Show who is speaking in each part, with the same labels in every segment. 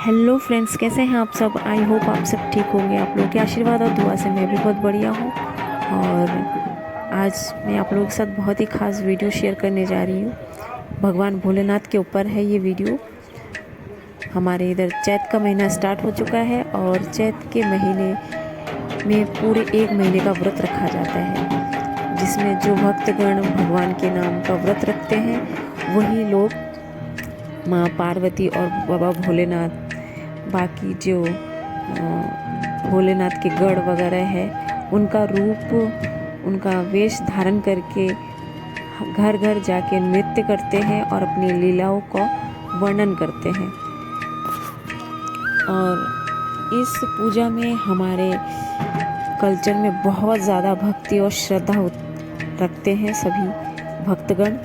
Speaker 1: Hello friends, कैसे हैं आप सब। आई होप आप सब ठीक होंगे। आप लोगों के आशीर्वाद और दुआ से मैं भी बहुत बढ़िया हूँ। और आज मैं आप लोगों के साथ बहुत ही ख़ास वीडियो शेयर करने जा रही हूँ। भगवान भोलेनाथ के ऊपर है ये वीडियो। हमारे इधर चैत का महीना स्टार्ट हो चुका है और चैत के महीने में पूरे एक महीने का व्रत रखा जाता है, जिसमें जो भक्तगण भगवान के नाम का व्रत रखते हैं वही लोग माँ पार्वती और बाबा भोलेनाथ, बाकी जो भोलेनाथ के गढ़ वगैरह है, उनका रूप, उनका वेश धारण करके घर घर जाके नृत्य करते हैं और अपनी लीलाओं का वर्णन करते हैं। और इस पूजा में हमारे कल्चर में बहुत ज़्यादा भक्ति और श्रद्धा रखते हैं सभी भक्तगण।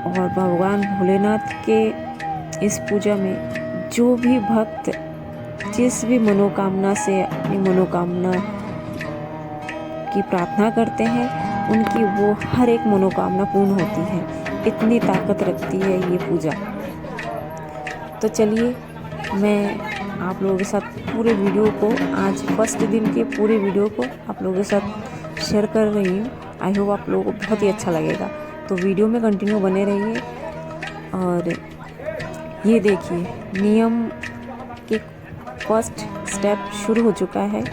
Speaker 1: और भगवान भोलेनाथ के इस पूजा में जो भी भक्त जिस भी मनोकामना से अपनी मनोकामना की प्रार्थना करते हैं, उनकी वो हर एक मनोकामना पूर्ण होती है। इतनी ताकत रखती है ये पूजा। तो चलिए, मैं आप लोगों के साथ पूरे वीडियो को, आज फर्स्ट दिन के पूरे वीडियो को आप लोगों के साथ शेयर कर रही हूँ। आई होप आप लोगों को बहुत ही अच्छा लगेगा। तो वीडियो में कंटिन्यू बने रहिए। और ये देखिए, नियम के फर्स्ट स्टेप शुरू हो चुका है।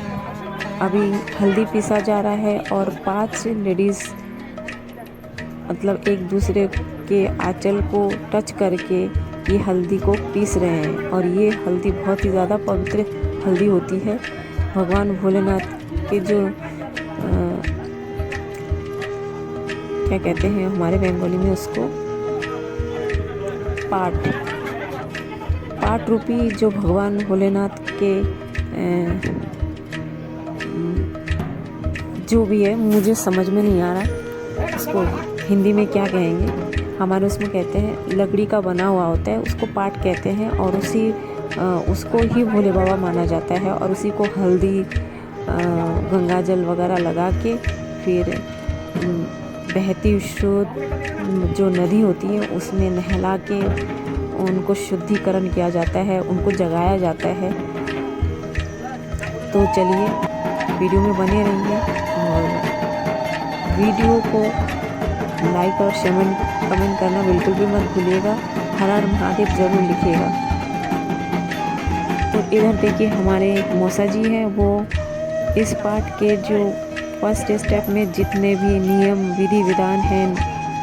Speaker 1: अभी हल्दी पीसा जा रहा है और 5 लेडीज़ मतलब एक दूसरे के आंचल को टच करके ये हल्दी को पीस रहे हैं। और ये हल्दी बहुत ही ज़्यादा पवित्र हल्दी होती है। भगवान भोलेनाथ के जो क्या कहते हैं हमारे बंगाली में उसको, पाट रूपी जो भगवान भोलेनाथ के जो भी है, मुझे समझ में नहीं आ रहा उसको हिंदी में क्या कहेंगे। हमारे उसमें कहते हैं लकड़ी का बना हुआ होता है, उसको पाट कहते हैं। और उसको ही भोले बाबा माना जाता है। और उसी को हल्दी, गंगा जल वगैरह लगा के फिर बहती शुद्ध जो नदी होती है उसमें नहला के उनको शुद्धिकरण किया जाता है, उनको जगाया जाता है। तो चलिए, वीडियो में बने रहिए और वीडियो को लाइक और कमेंट करना बिल्कुल भी मत भूलिएगा। हर हर महादेव ज़रूर लिखिएगा। तो इधर देखिए, हमारे एक मौसा जी हैं, वो इस पाठ के जो फर्स्ट स्टेप में जितने भी नियम विधि विधान हैं,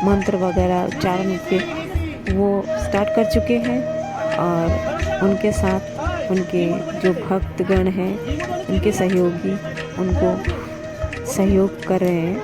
Speaker 1: मंत्र वगैरह उच्चारण के, वो स्टार्ट कर चुके हैं। और उनके साथ उनके जो भक्तगण हैं, उनके सहयोगी उनको सहयोग कर रहे हैं।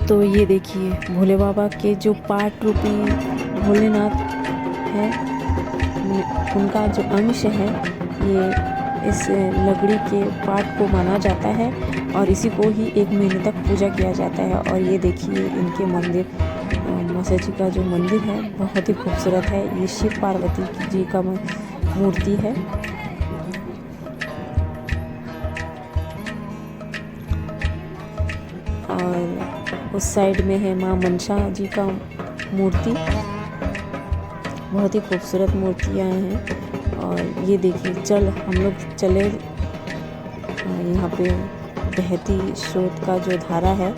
Speaker 1: तो ये देखिए, भोले बाबा के जो पाट रूपी भोलेनाथ है, उनका जो अंश है, ये इस लकड़ी के पाट को माना जाता है। और इसी को ही एक महीने तक पूजा किया जाता है। और ये देखिए, इनके मंदिर, मौसा जी का जो मंदिर है, बहुत ही खूबसूरत है। ये शिव पार्वती जी का मूर्ति है। और उस साइड में है माँ मनसा जी का मूर्ति। बहुत ही खूबसूरत मूर्तियाँ हैं। और ये देखिए, हम लोग चले, यहाँ पे बहती स्रोत का जो धारा है,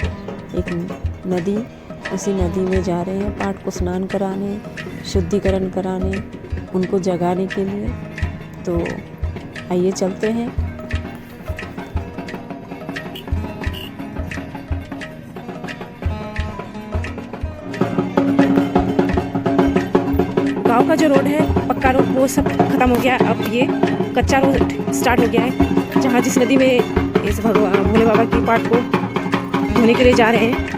Speaker 1: एक नदी, उसी नदी में जा रहे हैं पाठ को स्नान कराने, शुद्धिकरण कराने, उनको जगाने के लिए। तो आइए चलते हैं। गांव का जो रोड है पक्का रोड वो सब खत्म हो गया, अब ये कच्चा रोड स्टार्ट हो गया है। जहाँ जिस नदी में इस भगवान भोले बाबा की पाठ को धोने के लिए जा रहे हैं,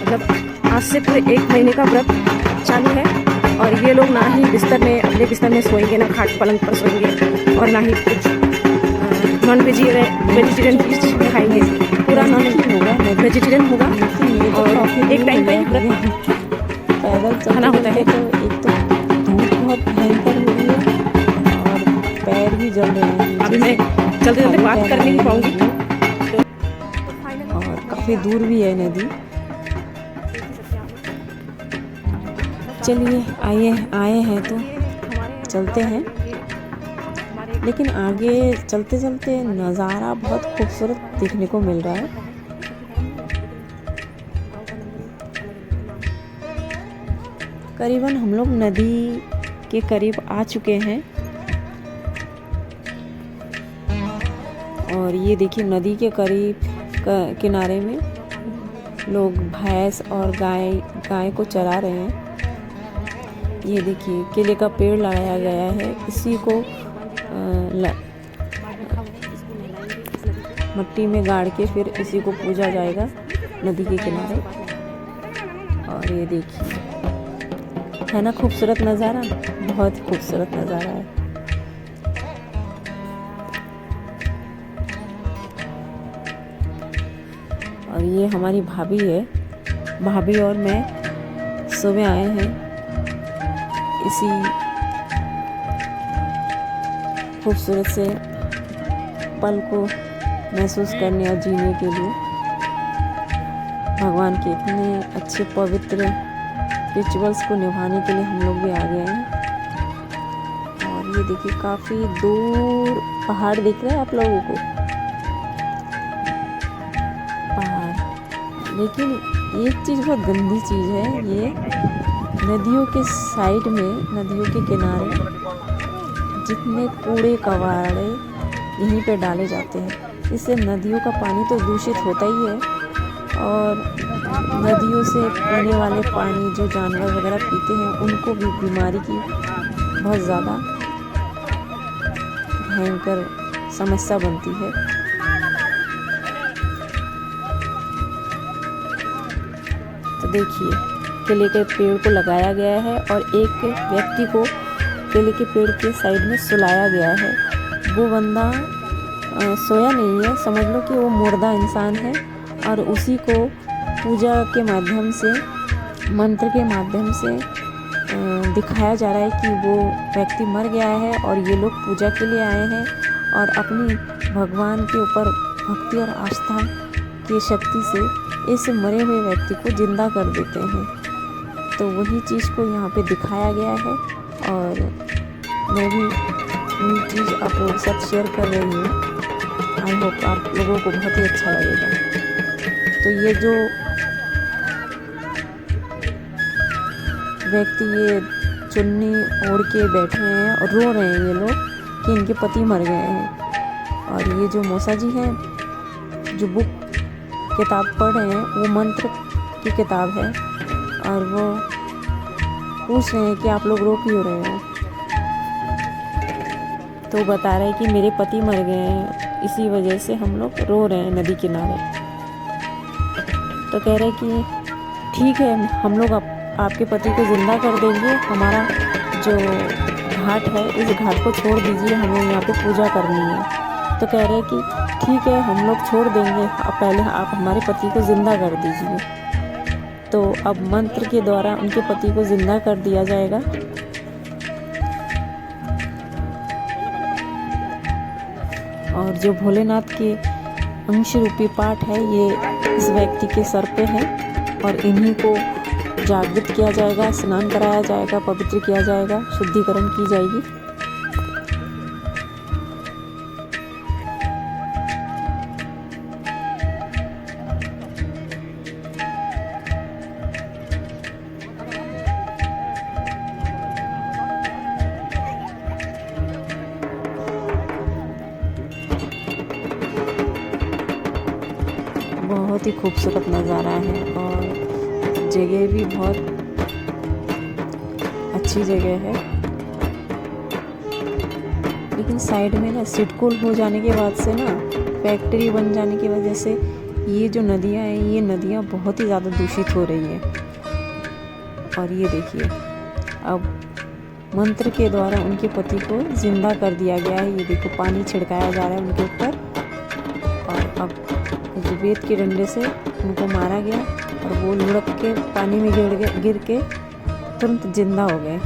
Speaker 1: मतलब आज से पूरे 1 महीने का व्रत चालू है। और ये लोग ना ही बिस्तर में अपने बिस्तर में सोएंगे, ना खाट पलंग पर सोएंगे, और ना ही कुछ नॉन वेजिटेरियन चीज खाएंगे। पूरा नॉन वेजिटेरियन होगा और एक टाइम पे व्रत
Speaker 2: पैदल
Speaker 1: खाना होता है।
Speaker 2: तो एक तो धूप बहुत भयंकर हो रही है और पैर भी जल रहे हैं।
Speaker 1: अभी मैं चलते चलते बात कर नहीं पाऊंगी।
Speaker 2: और काफ़ी दूर भी है नदी। चलिए आए हैं तो चलते हैं, लेकिन आगे चलते चलते नज़ारा बहुत खूबसूरत देखने को मिल रहा है। करीबन हम लोग नदी के करीब आ चुके हैं और ये देखिए नदी के करीब किनारे में लोग भैंस और गाय को चरा रहे हैं। ये देखिए केले का पेड़ लगाया गया है, इसी को मट्टी में गाड़ के फिर इसी को पूजा जाएगा नदी के किनारे। और ये देखिए है ना खूबसूरत नज़ारा, बहुत खूबसूरत नज़ारा है। और ये हमारी भाभी है, भाभी और मैं सुबह आए हैं इसी खूबसूरत से पल को महसूस करने और जीने के लिए। भगवान के इतने अच्छे पवित्र रिचुअल्स को निभाने के लिए हम लोग भी आ गए हैं। और ये देखिए काफ़ी दूर पहाड़ दिख रहे हैं आप लोगों को, पहाड़। लेकिन एक चीज़ बहुत गंदी चीज़ है, ये नदियों के साइड में, नदियों के किनारे जितने कूड़े कबाड़े यहीं पे डाले जाते हैं, इससे नदियों का पानी तो दूषित होता ही है। और नदियों से पीने वाले पानी जो जानवर वगैरह पीते हैं उनको भी बीमारी की बहुत ज़्यादा भयंकर समस्या बनती है। तो देखिए केले के पेड़ को लगाया गया है और एक व्यक्ति को केले के पेड़ के साइड में सुलाया गया है। वो बंदा सोया नहीं है, समझ लो कि वो मुर्दा इंसान है और उसी को पूजा के माध्यम से, मंत्र के माध्यम से दिखाया जा रहा है कि वो व्यक्ति मर गया है और ये लोग पूजा के लिए आए हैं और अपनी भगवान के ऊपर भक्ति और आस्था की शक्ति से इस मरे हुए व्यक्ति को जिंदा कर देते हैं। तो वही चीज़ को यहाँ पे दिखाया गया है और मैं भी वही चीज़ आप लोगों के साथ शेयर कर रही हूँ। आई होप आप लोगों को बहुत ही अच्छा लगेगा। तो ये जो व्यक्ति ये चुन्नी ओढ़ के बैठे हैं और रो रहे हैं ये लोग कि इनके पति मर गए हैं। और ये जो मौसा जी हैं जो बुक किताब पढ़ रहे हैं वो मंत्र की किताब है और वो पूछ रहे हैं कि आप लोग रो क्यों रहे हो। तो बता रहे हैं कि मेरे पति मर गए हैं, इसी वजह से हम लोग रो रहे हैं नदी किनारे। तो कह रहे कि ठीक है हम लोग आपके पति को ज़िंदा कर देंगे, हमारा जो घाट है इस घाट को छोड़ दीजिए, हमें यहाँ पे पूजा करनी है। तो कह रहे कि ठीक है हम लोग छोड़ देंगे, पहले आप हमारे पति को ज़िंदा कर दीजिए। तो अब मंत्र के द्वारा उनके पति को ज़िंदा कर दिया जाएगा। और जो भोलेनाथ के अंश रूपी पाठ है ये इस व्यक्ति के सर पे है और इन्हीं को जागृत किया जाएगा, स्नान कराया जाएगा, पवित्र किया जाएगा, शुद्धिकरण की जाएगी।
Speaker 1: बहुत ही खूबसूरत नज़ारा है और जगह भी बहुत अच्छी जगह है। लेकिन साइड में ना सिडकुल हो जाने के बाद से ना फैक्ट्री बन जाने की वजह से ये जो नदियाँ हैं, ये नदियाँ बहुत ही ज़्यादा दूषित हो रही हैं। और ये देखिए, अब मंत्र के द्वारा उनके पति को जिंदा कर दिया गया है। ये देखो पानी छिड़काया जा रहा है उनके ऊपर और अब वेद के डंडे से उनको मारा गया और वो लुढ़क के पानी में गिर के तुरंत जिंदा हो गए।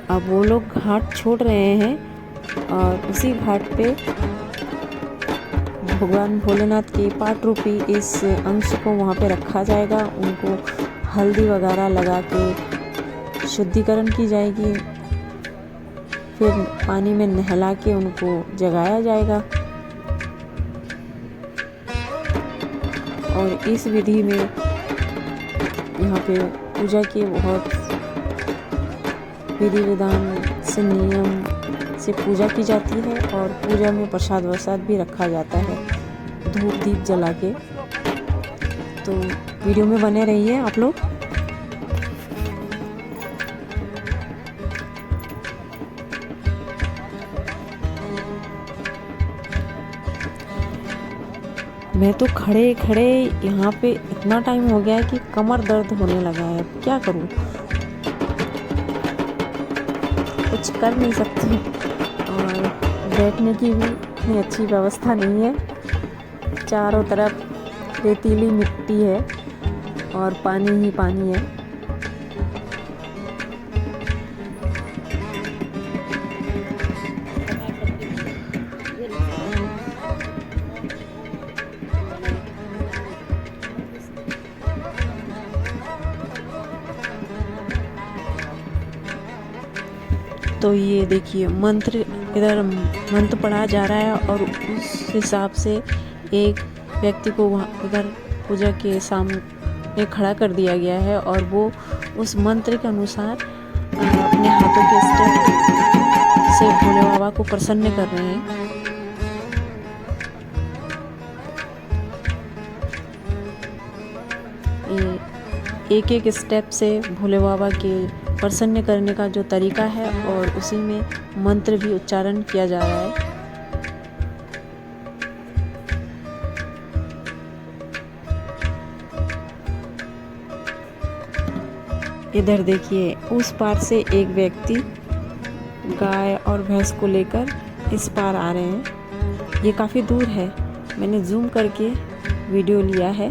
Speaker 1: अब वो लोग घाट छोड़ रहे हैं और उसी घाट पे भगवान भोलेनाथ के पाठ रूपी इस अंश को वहाँ पे रखा जाएगा। उनको हल्दी वगैरह लगा के शुद्धिकरण की जाएगी, फिर पानी में नहला के उनको जगाया जाएगा। और इस विधि में यहाँ पे पूजा के बहुत विधि विधान से नियम से पूजा की जाती है और पूजा में प्रसाद वरसाद भी रखा जाता है धूप दीप जला के। तो वीडियो में बने रहिए आप लोग। मैं तो खड़े खड़े यहाँ पे इतना टाइम हो गया है कि कमर दर्द होने लगा है। क्या करूँ, कुछ कर नहीं सकती और बैठने की भी इतनी अच्छी व्यवस्था नहीं है। चारों तरफ रेतीली मिट्टी है और पानी ही पानी है। तो ये देखिए मंत्र, इधर मंत्र पढ़ा जा रहा है और उस हिसाब से एक व्यक्ति को वहाँ इधर पूजा के सामने खड़ा कर दिया गया है और वो उस मंत्र के अनुसार अपने हाथों के स्टेप से भोले बाबा को प्रसन्न कर रहे हैं। एक एक स्टेप से भोले बाबा के प्रसन्न करने का जो तरीका है और उसी में मंत्र भी उच्चारण किया जा रहा है। इधर देखिए, उस पार से एक व्यक्ति गाय और भैंस को लेकर इस पार आ रहे हैं। ये काफ़ी दूर है, मैंने जूम करके वीडियो लिया है।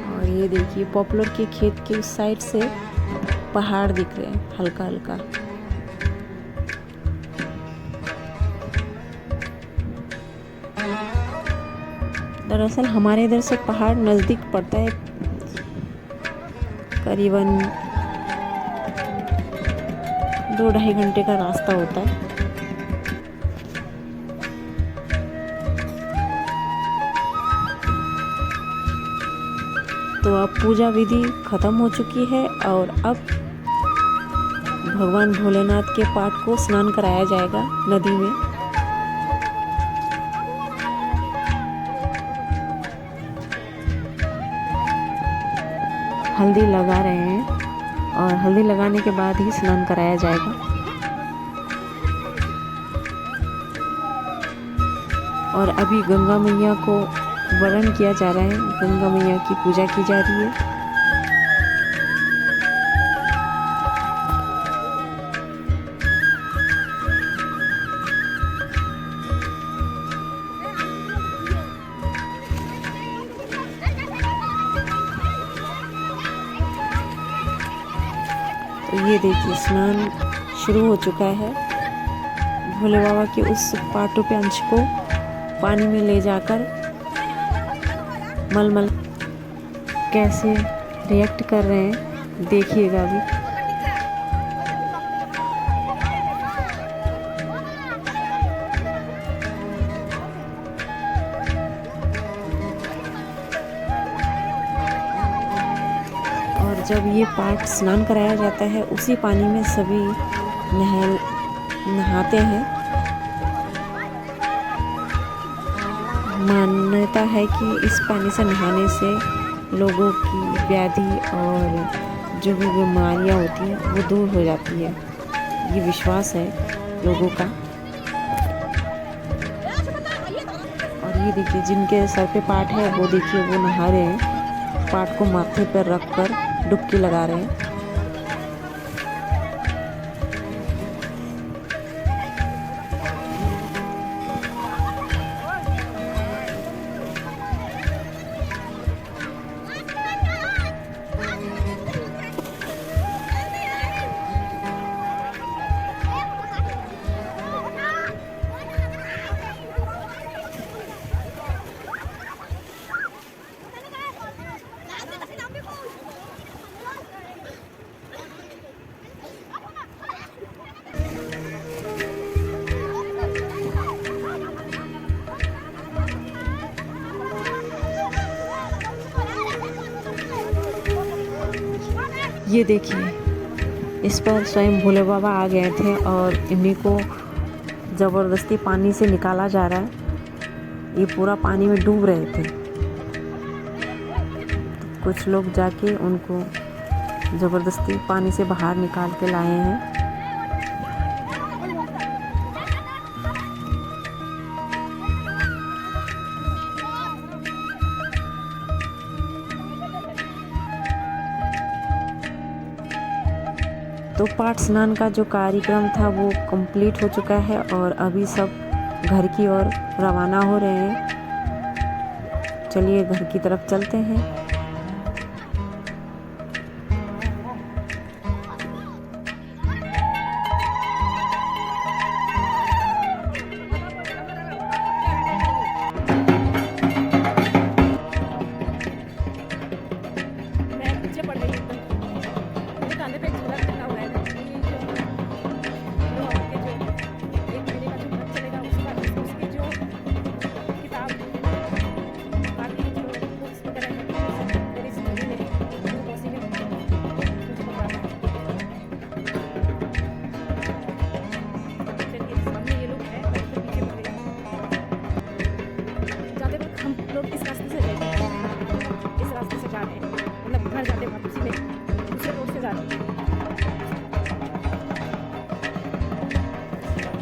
Speaker 1: और ये देखिए, पॉपुलर के खेत के उस साइड से पहाड़ दिख रहे हैं हल्का हल्का। दरअसल हमारे इधर से पहाड़ नज़दीक पड़ता है, करीबन 2-2.5 घंटे का रास्ता होता है। तो अब पूजा विधि खत्म हो चुकी है और अब भगवान भोलेनाथ के पाठ को स्नान कराया जाएगा नदी में। हल्दी लगा रहे हैं और हल्दी लगाने के बाद ही स्नान कराया जाएगा। और अभी गंगा मैया को वरण किया जा रहा है, गंगा मैया की पूजा की जा रही है। तो ये देखिए, स्नान शुरू हो चुका है। भोले बाबा के उस पाटुपे अंश को पानी में ले जाकर मलमल कैसे रिएक्ट कर रहे हैं देखिएगा भी। और जब ये पाठ स्नान कराया जाता है, उसी पानी में सभी नहाते हैं। मान्यता है कि इस पानी से नहाने से लोगों की व्याधि और जो भी बीमारियां होती हैं वो दूर हो जाती है। ये विश्वास है लोगों का। और ये देखिए जिनके सर पे पाट है वो देखिए वो नहा रहे हैं, पाट को माथे पर रख कर डुबकी लगा रहे हैं। ये देखिए इस पर स्वयं भोले बाबा आ गए थे और इन्हीं को ज़बरदस्ती पानी से निकाला जा रहा है। ये पूरा पानी में डूब रहे थे। कुछ लोग जाके उनको ज़बरदस्ती पानी से बाहर निकाल के लाए हैं। तो पाठ स्नान का जो कार्यक्रम था वो कंप्लीट हो चुका है और अभी सब घर की ओर रवाना हो रहे हैं। चलिए घर की तरफ चलते हैं।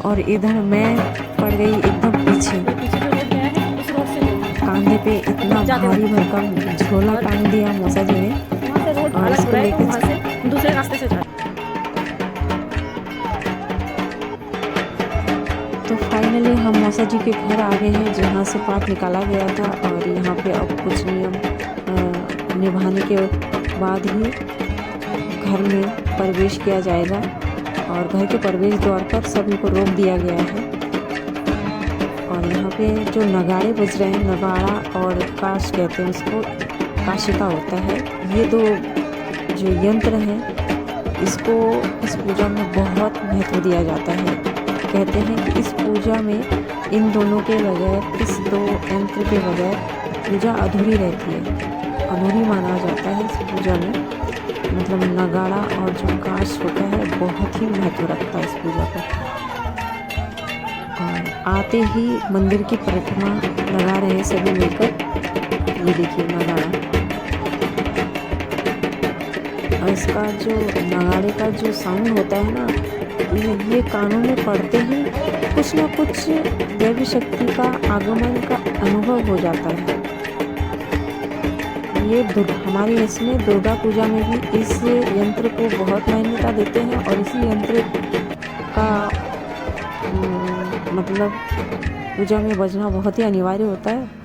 Speaker 1: और इधर मैं पड़ गई एकदम पीछे। कांधे पे इतना भारी भरकम झोला टांग दिया मौसा जी ने और इसको लेके
Speaker 2: दूसरे रास्ते से जा।
Speaker 1: तो फाइनली हम मौसा जी के घर आ गए हैं जहाँ से पाठ निकाला गया था। और यहाँ पे अब कुछ नियम निभाने के बाद ही घर में प्रवेश किया जाएगा। और घर के प्रवेश द्वार पर सभी को रोक दिया गया है। और यहाँ पे जो नगाड़े बज रहे हैं, नगाड़ा और काश कहते हैं उसको, काशिका होता है। ये दो जो यंत्र हैं इसको इस पूजा में बहुत महत्व दिया जाता है। कहते हैं कि इस पूजा में इन दोनों के बगैर, इस दो यंत्र के बगैर पूजा अधूरी रहती है, अधूरी माना जाता है इस पूजा में। मतलब नगाड़ा और जो काश होता है बहुत ही महत्व रखता है इस पूजा पर। और आते ही मंदिर की परिक्रमा लगा रहे हैं सभी मिलकर। ये देखिए नगाड़ा, और इसका जो नगाड़े का जो साउंड होता है ना, ये कानों में पड़ते ही कुछ ना कुछ दैवी शक्ति का आगमन का अनुभव हो जाता है। ये हमारे इसमें दुर्गा पूजा में भी इस यंत्र को बहुत मान्यता देते हैं। और इसी यंत्र का मतलब पूजा में बजना बहुत ही अनिवार्य होता है।